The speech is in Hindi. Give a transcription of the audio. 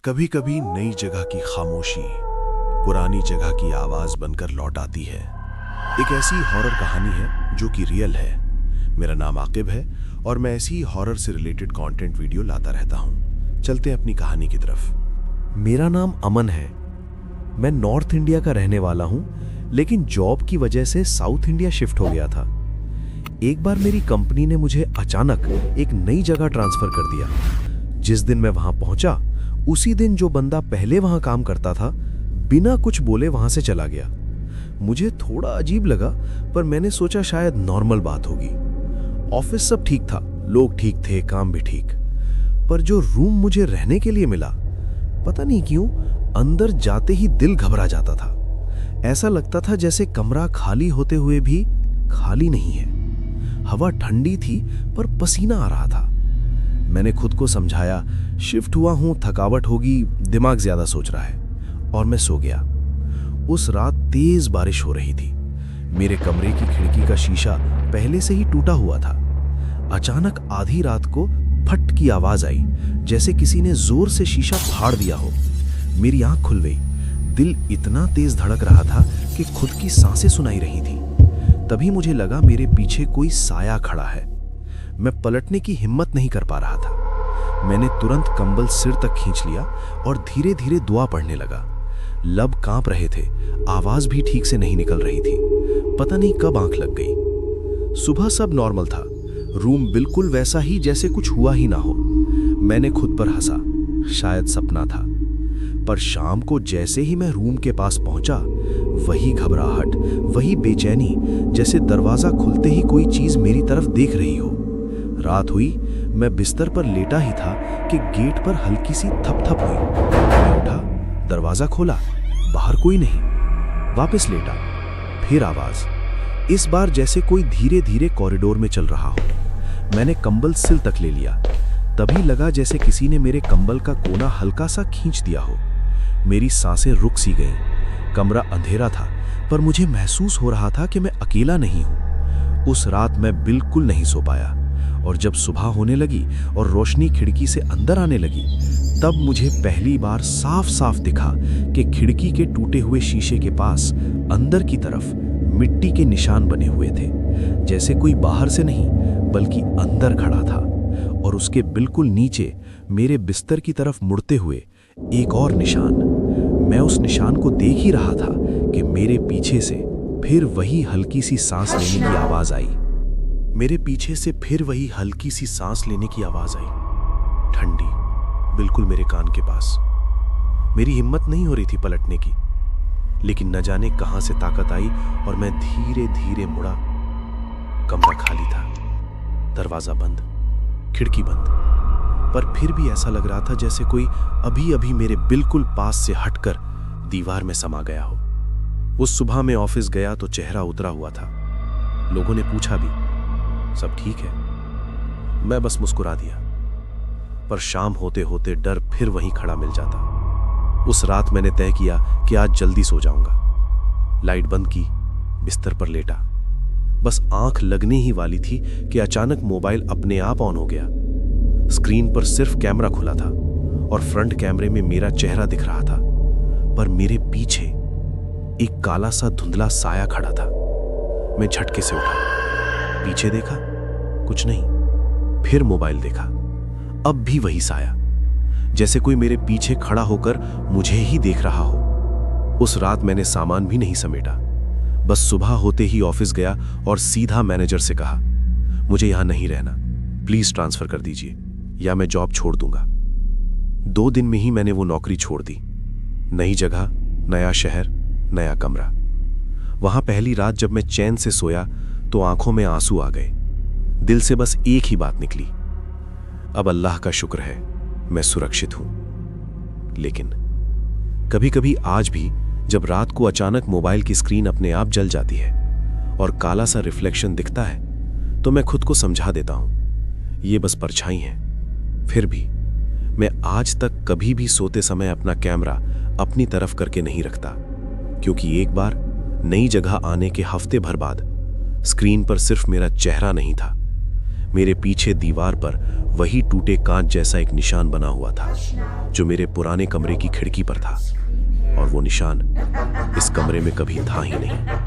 कभी कभी नई जगह की खामोशी पुरानी जगह की आवाज बनकर लौट आती है। एक ऐसी हॉरर कहानी है जो कि रियल है। मेरा नाम आकिब है और मैं ऐसी हॉरर से रिलेटेड कंटेंट वीडियो लाता रहता हूं। चलते हैं अपनी कहानी की तरफ। मेरा नाम अमन है। मैं नॉर्थ इंडिया का रहने वाला हूं, लेकिन जॉब की वजह से साउथ इंडिया शिफ्ट हो गया था। एक बार मेरी कंपनी ने मुझे अचानक एक नई जगह ट्रांसफर कर दिया। जिस दिन मैं वहां पहुंचा, उसी दिन जो बंदा पहले वहां काम करता था, बिना कुछ बोले वहां से चला गया। मुझे थोड़ा अजीब लगा, पर मैंने सोचा शायद नॉर्मल बात होगी। ऑफिस सब ठीक था, लोग ठीक थे, काम भी ठीक। पर जो रूम मुझे रहने के लिए मिला, पता नहीं क्यों अंदर जाते ही दिल घबरा जाता था। ऐसा लगता था जैसे कमरा खाली होते हुए भी खाली नहीं है। हवा ठंडी थी पर पसीना आ रहा था। मैंने खुद को समझाया, शिफ्ट हुआ हूं, थकावट होगी, दिमाग ज्यादा सोच रहा है, और मैं सो गया। उस रात तेज बारिश हो रही थी। मेरे कमरे की खिड़की का शीशा पहले से ही टूटा हुआ था। अचानक आधी रात को फट की आवाज आई, जैसे किसी ने जोर से शीशा फाड़ दिया हो। मेरी आंख खुल गई। दिल इतना तेज धड़क रहा था कि खुद की सांसें सुनाई रही थी। तभी मुझे लगा मेरे पीछे कोई साया खड़ा है। मैं पलटने की हिम्मत नहीं कर पा रहा था। मैंने तुरंत कंबल सिर तक खींच लिया और धीरे धीरे दुआ पढ़ने लगा। लब कांप रहे थे, आवाज भी ठीक से नहीं निकल रही थी। पता नहीं कब आंख लग गई। सुबह सब नॉर्मल था। रूम बिल्कुल वैसा ही जैसे कुछ हुआ ही ना हो। मैंने खुद पर हंसा, शायद सपना था। पर शाम को जैसे ही मैं रूम के पास पहुंचा, वही घबराहट, वही बेचैनी, जैसे दरवाजा खुलते ही कोई चीज मेरी तरफ देख रही हो। रात हुई, मैं बिस्तर पर लेटा ही था कि गेट पर हल्की सी थपथप हुई। मैं उठा, दरवाजा खोला, बाहर कोई नहीं। वापस लेटा, फिर आवाज। इस बार जैसे कोई धीरे धीरे कॉरिडोर में चल रहा हो। मैंने कंबल सिर तक ले लिया। तभी लगा जैसे किसी ने मेरे कंबल का कोना हल्का सा खींच दिया हो। मेरी सांसें रुक सी गईं। कमरा अंधेरा था, पर मुझे महसूस हो रहा था कि मैं अकेला नहीं हूं। उस रात मैं बिल्कुल नहीं सो पाया, और जब सुबह होने लगी और रोशनी खिड़की से अंदर आने लगी, तब मुझे पहली बार साफ साफ दिखा कि खिड़की के टूटे हुए शीशे के पास अंदर की तरफ मिट्टी के निशान बने हुए थे। जैसे कोई बाहर से नहीं, बल्कि अंदर खड़ा था। और उसके बिल्कुल नीचे मेरे बिस्तर की तरफ मुड़ते हुए एक और निशान। मैं उस निशान को देख ही रहा था कि मेरे पीछे से फिर वही हल्की सी सांस लेने की आवाज आई। मेरे पीछे से फिर वही हल्की सी सांस लेने की आवाज आई, ठंडी, बिल्कुल मेरे कान के पास। मेरी हिम्मत नहीं हो रही थी पलटने की, लेकिन न जाने कहां से ताकत आई और मैं धीरे धीरे मुड़ा। कमरा खाली था, दरवाजा बंद, खिड़की बंद, पर फिर भी ऐसा लग रहा था जैसे कोई अभी अभी मेरे बिल्कुल पास से हटकर दीवार में समा गया हो। उस सुबह मैं ऑफिस गया तो चेहरा उतरा हुआ था। लोगों ने पूछा भी, सब ठीक है? मैं बस मुस्कुरा दिया। पर शाम होते होते डर फिर वहीं खड़ा मिल जाता। उस रात मैंने तय किया कि आज जल्दी सो जाऊंगा। लाइट बंद की, बिस्तर पर लेटा। बस आंख लगने ही वाली थी कि अचानक मोबाइल अपने आप ऑन हो गया। स्क्रीन पर सिर्फ कैमरा खुला था और फ्रंट कैमरे में मेरा चेहरा दिख रहा था, पर मेरे पीछे एक काला सा धुंधला साया खड़ा था। मैं झटके से उठा, पीछे देखा, कुछ नहीं। फिर मोबाइल देखा, अब भी वही साया, जैसे कोई मेरे पीछे खड़ा होकर मुझे ही देख रहा हो। उस रात मैंने सामान भी नहीं समेटा। बस सुबह होते ही ऑफिस गया और सीधा मैनेजर से कहा, मुझे यहां नहीं रहना, प्लीज ट्रांसफर कर दीजिए या मैं जॉब छोड़ दूंगा। 2 दिन में ही मैंने वो नौकरी छोड़ दी। नई जगह, नया शहर, नया कमरा। वहां पहली रात जब मैं चैन से सोया तो आंखों में आंसू आ गए। दिल से बस एक ही बात निकली, अब अल्लाह का शुक्र है मैं सुरक्षित हूं। लेकिन कभी कभी आज भी जब रात को अचानक मोबाइल की स्क्रीन अपने आप जल जाती है और काला सा रिफ्लेक्शन दिखता है, तो मैं खुद को समझा देता हूं, ये बस परछाई है। फिर भी मैं आज तक कभी भी सोते समय अपना कैमरा अपनी तरफ करके नहीं रखता, क्योंकि एक बार नई जगह आने के हफ्ते भर बाद स्क्रीन पर सिर्फ मेरा चेहरा नहीं था, मेरे पीछे दीवार पर वही टूटे कांच जैसा एक निशान बना हुआ था जो मेरे पुराने कमरे की खिड़की पर था, और वो निशान इस कमरे में कभी था ही नहीं।